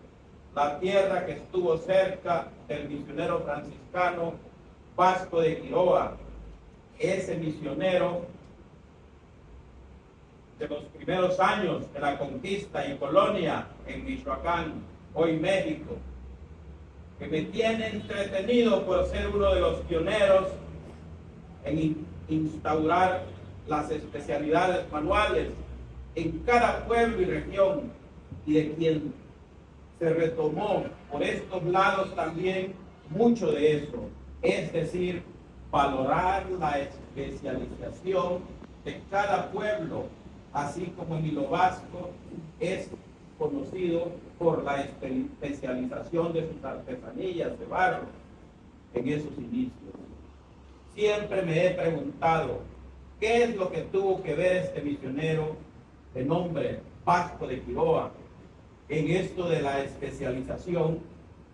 la tierra que estuvo cerca del misionero franciscano Vasco de Quiroga, ese misionero de los primeros años de la conquista y colonia en Michoacán, hoy México, que me tiene entretenido por ser uno de los pioneros en instaurar las especialidades manuales en cada pueblo y región, y de quien se retomó por estos lados también mucho de eso, es decir, valorar la especialización de cada pueblo, así como en Hilo Vasco es conocido por la especialización de sus artesanías de barro en esos inicios. Siempre me he preguntado, ¿qué es lo que tuvo que ver este misionero de nombre Vasco de Quiroga en esto de la especialización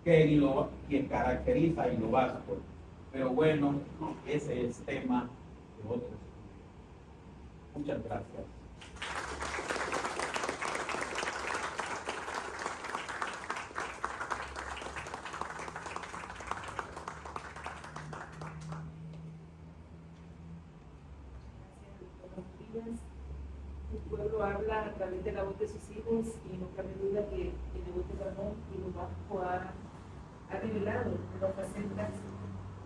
que caracteriza a Hilo Vasco? Pero bueno, ese es tema de otros. Muchas gracias. El pueblo habla a través de la voz de sus hijos y no cabe duda que el voz de Ramón y Hilo Vasco ha revelado las facetas,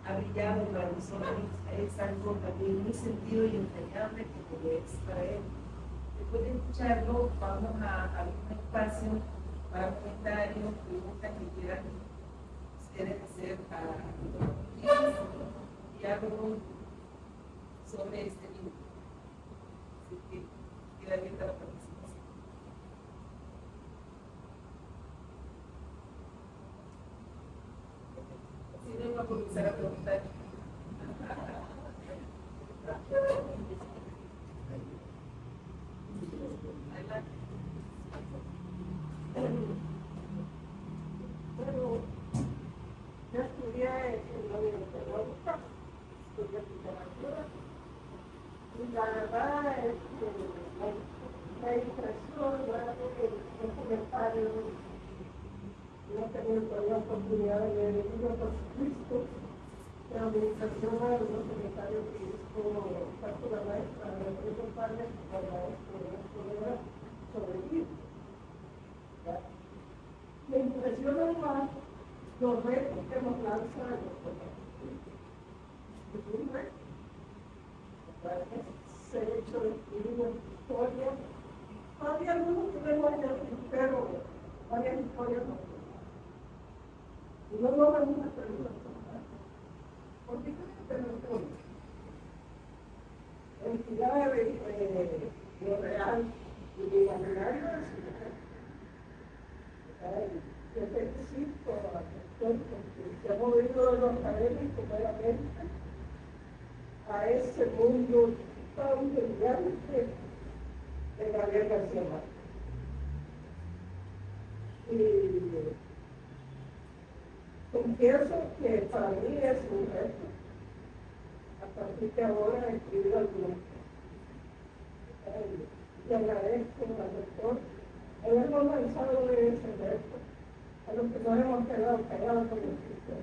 ha brillado para nosotros. Es algo también muy sentido y entrañable como es para él. Después de escucharlo, vamos a abrir un espacio para comentarios, preguntas que quieran ustedes hacer a y algo sobre este libro. Así que queda abierta la participación. Si no, vamos a comenzar a preguntar. Adelante. Bueno, yo estudié en la Universidad, estudié literatura, y la verdad es que la impresión, los comentarios, no he tenido todavía la oportunidad de leer el libro por Cristo, pero me impresiona los comentarios que hizo tanto la maestra de los González como el maestro de la escuela sobre el libro. Me impresionan más los retos que nos lanzan los comentarios. Es un reto. Ese hecho de escribir una historia, todavía algunos tenemos en el tintero varias historias no. Y no logran una pregunta. ¿Por qué creen que no son? Entidad de lo real y de imaginario de su mujer. Yo felicito a los que se han movido de los académicos meramente a ese mundo tan brillante de Gabriel García Márquez. Y confieso que para mí es un reto, a partir de ahora, escribir algunas cosas. Y agradezco al doctor habernos lanzado de ese reto, a los que nos hemos quedado callados con el sistema.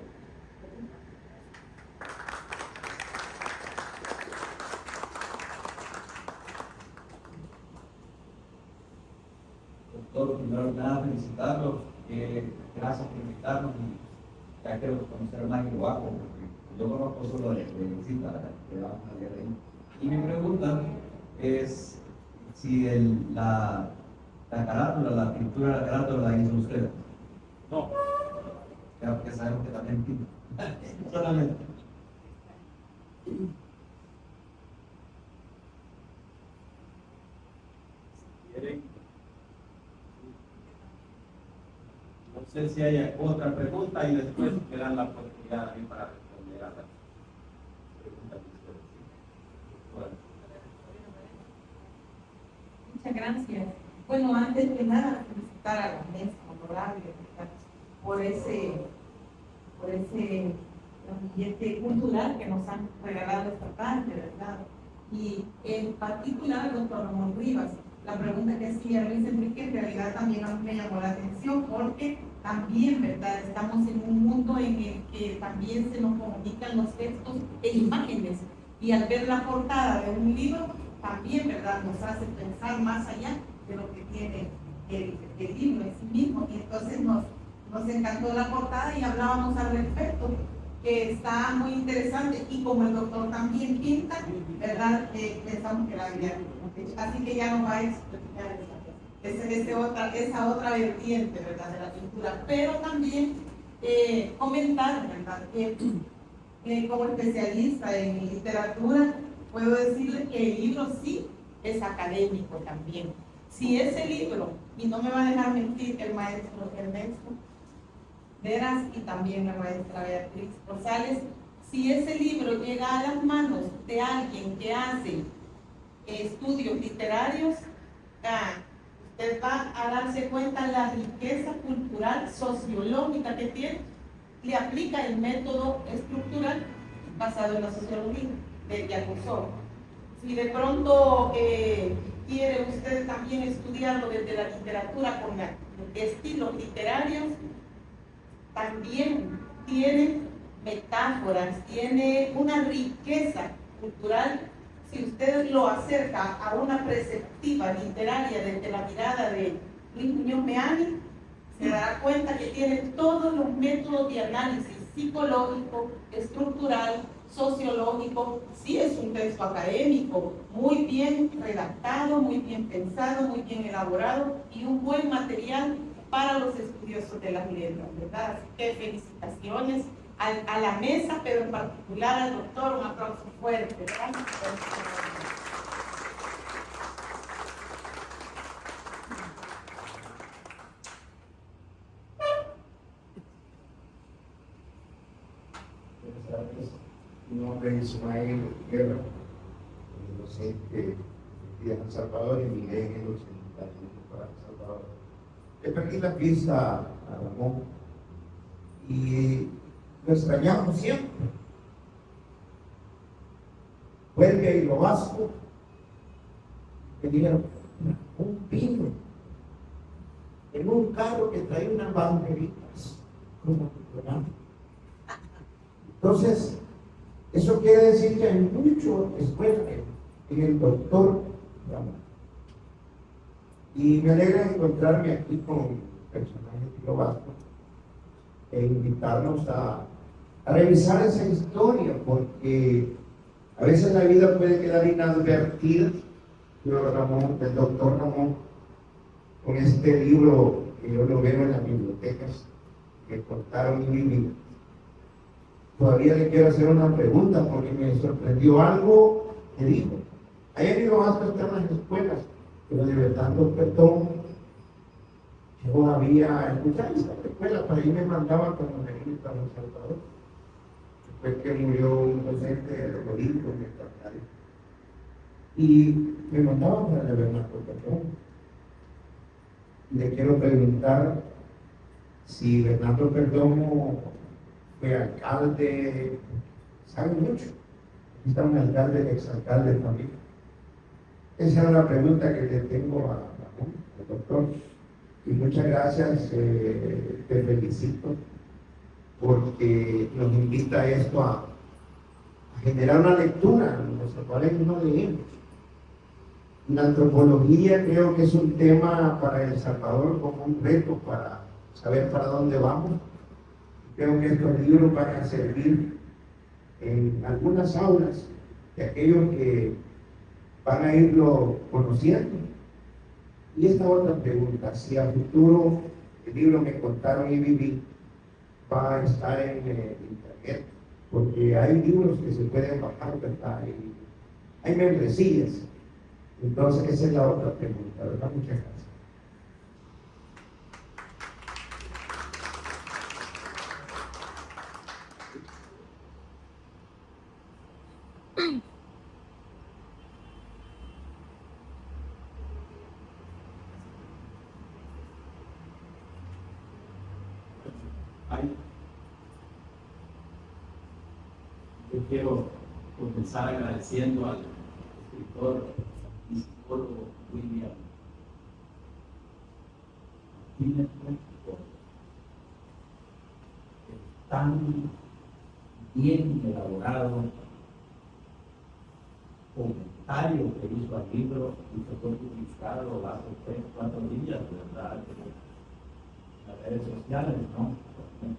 Doctor, primero que nada felicitarlos, gracias por invitarnos y ya quiero conocer más Hilo Vasco, porque yo conozco solo la cita que vamos a leer ahí. Y mi pregunta es si la carátula, la pintura de la carátula la hizo usted. No, Ya porque sabemos que también pinta. Solamente. ¿Quieren? No sé si hay otra pregunta y después me dan la oportunidad a mí para responder a las preguntas que ustedes tienen. Muchas gracias. Bueno, antes de nada, felicitar a la mesa honorable, ¿verdad? por ese ambiente cultural que nos han regalado esta tarde, ¿verdad? Y en particular al doctor Ramón Rivas, la pregunta que hacía Luis Enrique en realidad también a mí me llamó la atención porque también, ¿verdad? Estamos en un mundo en el que también se nos comunican los textos e imágenes y al ver la portada de un libro también, ¿verdad? Nos hace pensar más allá de lo que tiene el libro en sí mismo. Y entonces nos encantó la portada y hablábamos al respecto, que está muy interesante. Y como el doctor también pinta, ¿verdad? Pensamos que la vida. Así que ya nos va a explicar esa otra vertiente, ¿verdad? De la pintura. Pero también comentar, ¿verdad? Que como especialista en literatura, puedo decirle que el libro sí es académico también. Si ese libro, y no me va a dejar mentir el maestro Ernesto Veras y también la maestra Beatriz Rosales, si ese libro llega a las manos de alguien que hace estudios literarios, usted va a darse cuenta de la riqueza cultural, sociológica que tiene, le aplica el método estructural basado en la sociología de Rousseau. Si de pronto quiere usted también estudiarlo desde la literatura con estilos literarios, también tiene metáforas, tiene una riqueza cultural. Si usted lo acerca a una perspectiva literaria desde la mirada de Luis Muñoz Meani, se dará cuenta que tiene todos los métodos de análisis psicológico, estructural, sociológico. Sí es un texto académico, muy bien redactado, muy bien pensado, muy bien elaborado y un buen material para los estudiosos de las letras, ¿verdad? Así que felicitaciones a la mesa, pero en particular al doctor, un aplauso fuerte. Gracias. Mi nombre es Ismael Guerra, docente de El Salvador, emigré en el 81 para El Salvador. Le perdí la pista a Ramón y lo extrañamos siempre. Vuelve y lo vasco, tenía un pino en un carro que traía unas banderitas como programa. Entonces, eso quiere decir que hay mucho escuela en el doctor Ramón. Y me alegra encontrarme aquí con personajes de lo vasco e invitarnos a revisar esa historia, porque a veces la vida puede quedar inadvertida. Pero Ramón, el doctor Ramón, con este libro que yo lo veo en las bibliotecas, que cortaron mi Biblia, todavía le quiero hacer una pregunta porque me sorprendió algo que dijo. Ayer en lo vasco están las escuelas, pero de verdad, perdón, yo había escuchado esta escuela, para ahí me mandaban cuando me vine para El Salvador, después que murió un docente de Rodrigo en esta área. Y me mandaban para el Bernardo Perdomo. Le quiero preguntar si Bernardo Perdomo fue alcalde, sabe mucho. Está un alcalde, exalcalde también. Esa es la pregunta que le tengo al doctor. Y muchas gracias, te felicito, porque nos invita a esto a generar una lectura, los cuales no leemos. La antropología creo que es un tema para El Salvador como un reto para saber para dónde vamos. Creo que estos libros van a servir en algunas aulas de aquellos que van a irlo conociendo. Y esta otra pregunta, si a futuro el libro Me Contaron y Viví va a estar en internet, porque hay libros que se pueden bajar, ¿verdad? Y hay membresías. Entonces esa es la otra pregunta, ¿verdad? Muchas gracias. Yo quiero comenzar agradeciendo al escritor y psicólogo William Martínez por el tan bien elaborado comentario que hizo al libro y que fue publicado hace 3 o 4 días, ¿verdad? En las redes sociales, ¿no?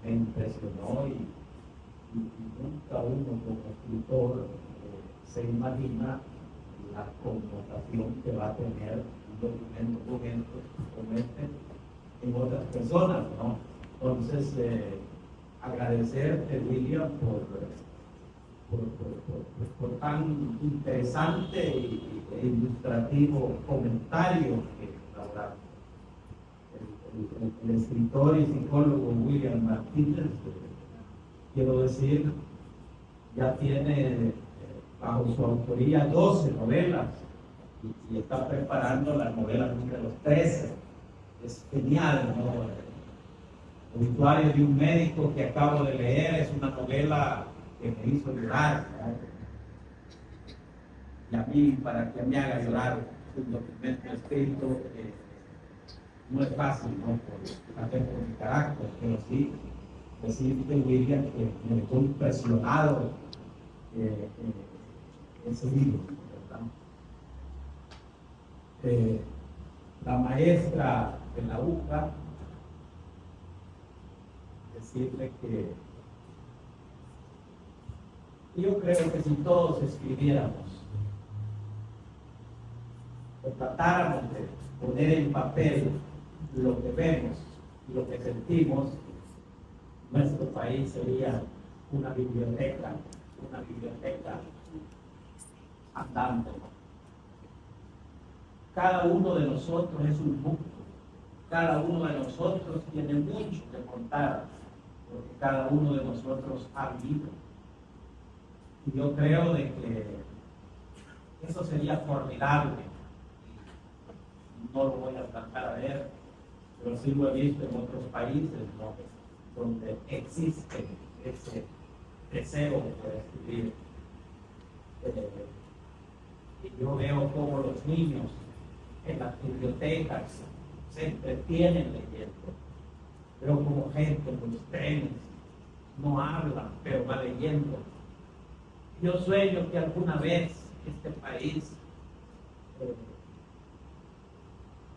Me impresionó y nunca uno como escritor se imagina la connotación que va a tener un documento como este en otras personas, ¿no? Entonces, agradecerte, William, por tan interesante e ilustrativo comentario que elaboraste. El escritor y psicólogo William Martínez, quiero decir, ya tiene bajo su autoría 12 novelas y está preparando la novela número 13. Es genial, ¿no? Obituario de un médico que acabo de leer es una novela que me hizo llorar, ¿no? Y a mí, para que me haga llorar un documento escrito, no es fácil, ¿no? Por mi carácter, pero sí decirte, William, que me dejó impresionado ese libro, ¿verdad? La maestra de la UCA, decirle que yo creo que si todos escribiéramos o tratáramos de poner en papel lo que vemos y lo que sentimos, nuestro país sería una biblioteca andante. Cada uno de nosotros es un mundo, cada uno de nosotros tiene mucho que contar, porque cada uno de nosotros ha vivido. Y yo creo de que eso sería formidable. No lo voy a alcanzar a ver, pero sí lo he visto en otros países, ¿no? Donde existe ese deseo de escribir. Y yo veo cómo los niños en las bibliotecas se entretienen leyendo. Veo como gente en los trenes no habla, pero va leyendo. Yo sueño que alguna vez este país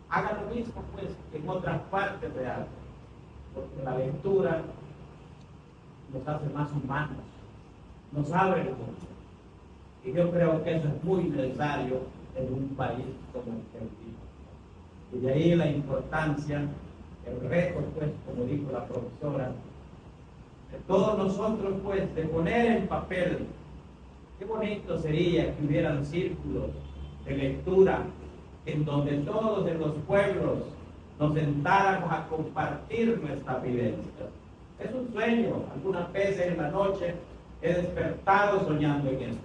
haga lo mismo, pues, que en otras partes de África, porque la lectura nos hace más humanos, nos abre el mundo. Y yo creo que eso es muy necesario en un país como el que vivimos. Y de ahí la importancia, el reto, pues, como dijo la profesora, de todos nosotros, pues, de poner en papel. Qué bonito sería que hubieran círculos de lectura en donde todos en los pueblos nos sentáramos a compartir nuestras vivencias. Es un sueño. Algunas veces en la noche he despertado soñando en eso.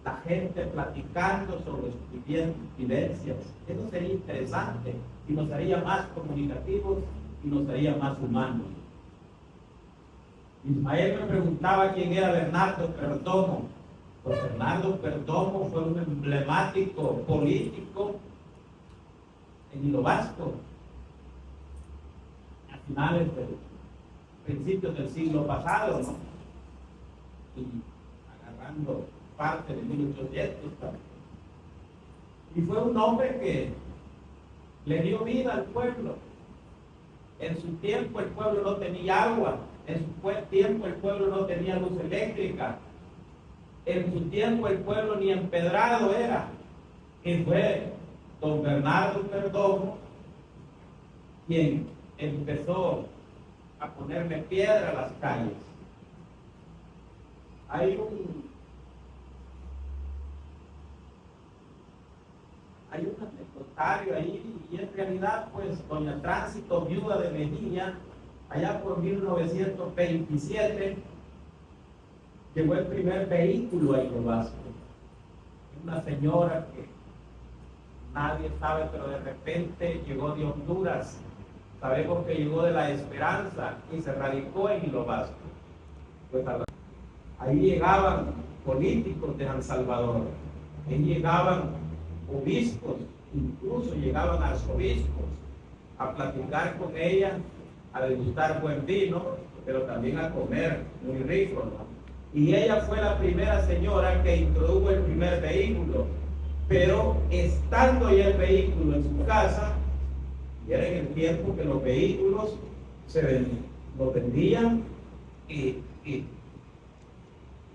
La gente platicando sobre sus vivencias. Eso sería interesante y nos haría más comunicativos y nos haría más humanos. Ismael me preguntaba quién era Bernardo Perdomo. Pues Bernardo Perdomo fue un emblemático político en Hilo Vasco a finales del principios del siglo pasado, ¿no? Y agarrando parte de 1800 también. Y fue un hombre que le dio vida al pueblo. En su tiempo el pueblo no tenía agua En su tiempo el pueblo no tenía luz eléctrica. En su tiempo el pueblo ni empedrado era. Y fue don Bernardo Perdomo quien empezó a ponerle piedra a las calles. Hay un anecdotario ahí, y en realidad pues doña Tránsito, viuda de Mejía, allá por 1927 llegó el primer vehículo a Hilo Vasco. Una señora que nadie sabe, pero de repente llegó de Honduras. Sabemos que llegó de La Esperanza y se radicó en Hilo Vasco. Pues ahí llegaban políticos de San Salvador, ahí llegaban obispos, incluso llegaban arzobispos a platicar con ella, a degustar buen vino, pero también a comer muy rico, ¿no? Y ella fue la primera señora que introdujo el primer vehículo, pero estando ya el vehículo en su casa, y era en el tiempo que los vehículos los vendían y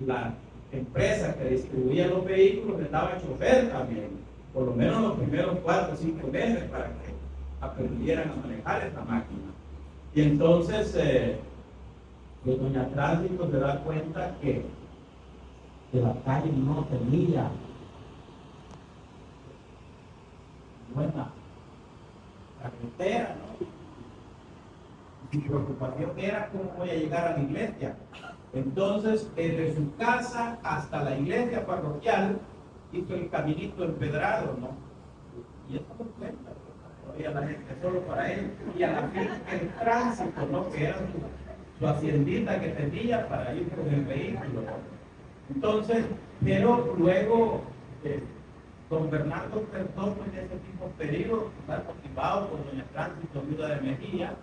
la empresa que distribuía los vehículos les daba chofer también, por lo menos los primeros 4 o 5 meses para que aprendieran a manejar esta máquina. Y entonces pues doña Tránsito se da cuenta que la calle no tenía buena carretera, ¿no? Mi preocupación era cómo voy a llegar a la iglesia. Entonces, desde su casa hasta la iglesia parroquial, hizo el caminito empedrado, ¿no? Y eso no cuenta, todavía la gente solo para él. Y a la fin el tránsito, ¿no? Que era su haciendita que tenía para ir con el vehículo, ¿no? Entonces, pero luego, don Bernardo Perdomo en ese mismo periodo, motivado por doña Tránsito, viuda de Mejía,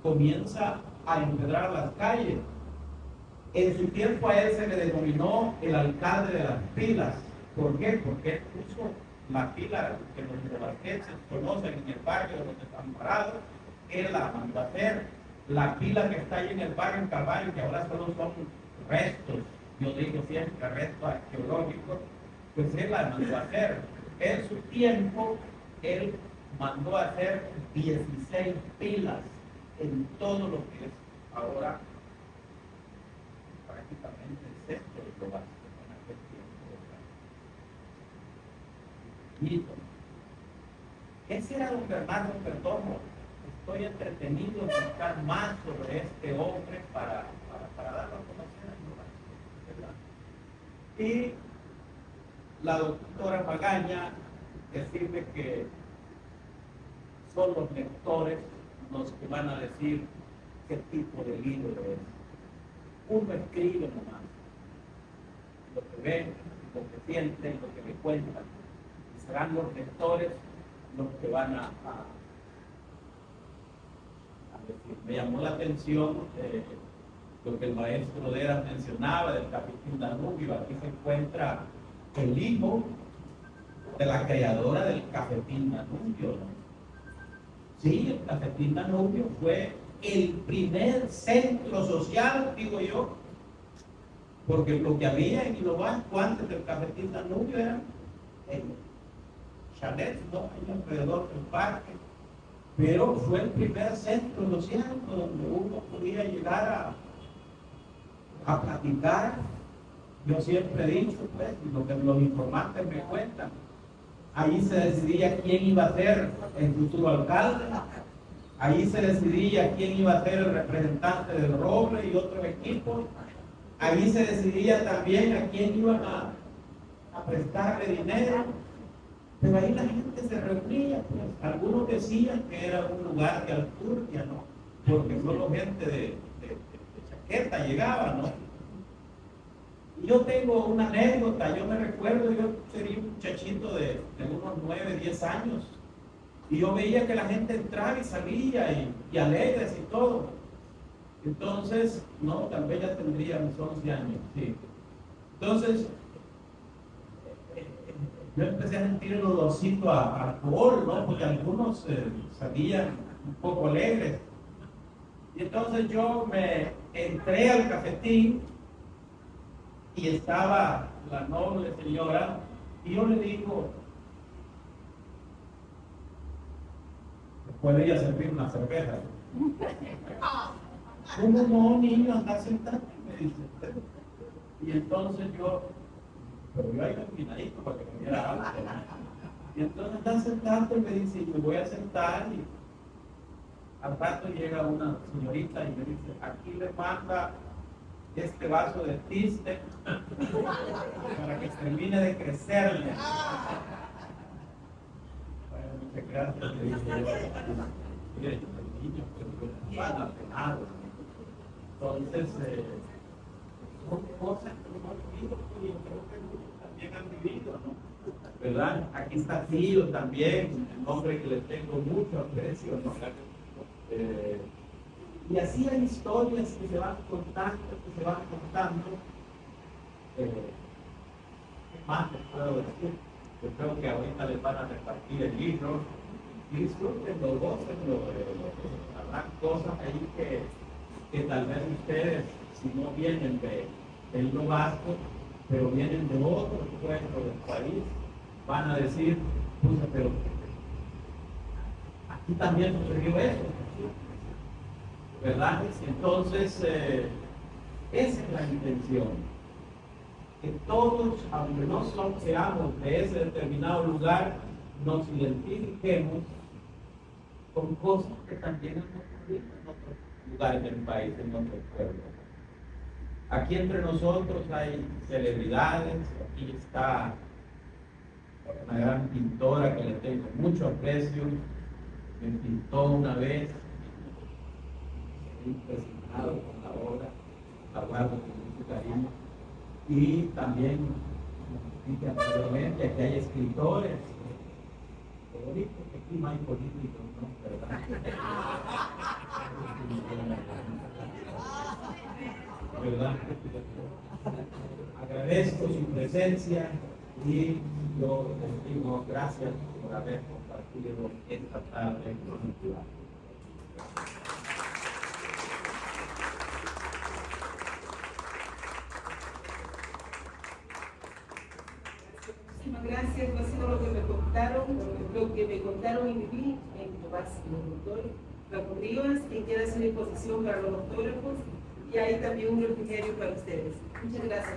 comienza a empedrar las calles. En su tiempo a él se le denominó el alcalde de las pilas. ¿Por qué? Porque él puso la pila que los novaquenses conocen en el barrio de los Desamparados, él la mandó a hacer. La pila que está ahí en el barrio en Calvario, que ahora solo son restos, yo digo siempre restos arqueológicos, pues él la mandó a hacer. En su tiempo, él mandó a hacer 16 pilas en todo lo que es ahora prácticamente el centro de Hilo Vasco en aquel tiempo. Ese era don Bernardo Perdomo. Estoy entretenido en buscar más sobre este hombre para darlo a conocer a Hilo Vasco, ¿verdad? Y la doctora Magaña decirle que son los lectores los que van a decir qué tipo de libro es. Uno escribe nomás lo que ve, lo que siente, lo que le cuentan. Y serán los lectores los que van a decir. Me llamó la atención lo que el maestro Deras mencionaba del Cafetín Danubio. Aquí se encuentra el hijo de la creadora del Cafetín Danubio, ¿no? Sí, el Cafetín Danubio fue el primer centro social, digo yo, porque lo que había en Hilo Vasco antes del Cafetín Danubio eran chalets, ¿no? Ahí alrededor del parque, pero fue el primer centro social donde uno podía llegar a platicar. Yo siempre he dicho, pues, lo que los informantes me cuentan, ahí se decidía quién iba a ser el futuro alcalde, ahí se decidía quién iba a ser el representante del Roble y otros equipos, ahí se decidía también a quién iban a prestarle dinero, pero ahí la gente se reunía, pues. Algunos decían que era un lugar de alturnia, ¿no? Porque solo gente de chaqueta llegaba, ¿no? Yo tengo una anécdota, yo me recuerdo, yo sería un muchachito de unos 9, 10 años, y yo veía que la gente entraba y salía, y alegres y todo. Entonces, no, tal vez ya tendría mis 11 años, sí. Entonces, yo empecé a sentir el olorcito a alcohol, ¿no? Porque algunos salían un poco alegres. Y entonces yo me entré al cafetín y estaba la noble señora y yo le digo, ¿puede ella servir una cerveza? ¿Cómo no, niño? Anda sentado, me dice. Y entonces pero yo ahí terminadito para que me diera algo, ¿no? Y entonces anda sentado y me dice, y me voy a sentar y al rato llega una señorita y me dice, aquí le manda este vaso de tiste para que termine de crecerle. Bueno, muchas gracias, le dije yo. Mire, yo soy niño, pero yo van a penar. Entonces, son cosas que no han vivido y yo creo que muchos también han vivido, ¿no? ¿Verdad? Aquí está Tío también, un hombre que le tengo mucho aprecio, ¿no? Y así hay historias que se van contando, ¿Qué más les puedo decir? Yo creo que ahorita les van a repartir el libro y disfrútenlo, gócenlo. Habrá cosas ahí que tal vez ustedes, si no vienen del Hilo Vasco, pero vienen de otro pueblo del país, van a decir, pucha, pero aquí también sucedió eso, ¿verdad? Entonces, esa es la intención, que todos, aunque no seamos de ese determinado lugar, nos identifiquemos con cosas que también han ocurrido en otros lugares del país, en otros pueblos. Aquí entre nosotros hay celebridades, aquí está una gran pintora que le tengo mucho aprecio, me pintó una vez, impresionado con la obra, la guardo con mucho cariño. Y también, como dije anteriormente, aquí hay escritores, favoritos, que aquí no hay políticos, ¿no? ¿Verdad? ¿Verdad? Agradezco su presencia y yo les digo gracias por haber compartido esta tarde conmigo. Muchísimas gracias, no ha sido lo que me contaron y viví en Hilo Vasco, el doctor Ramón Rivas, quien quiera hacer exposición para los autógrafos, y hay también un refrigerio para ustedes. Muchas gracias.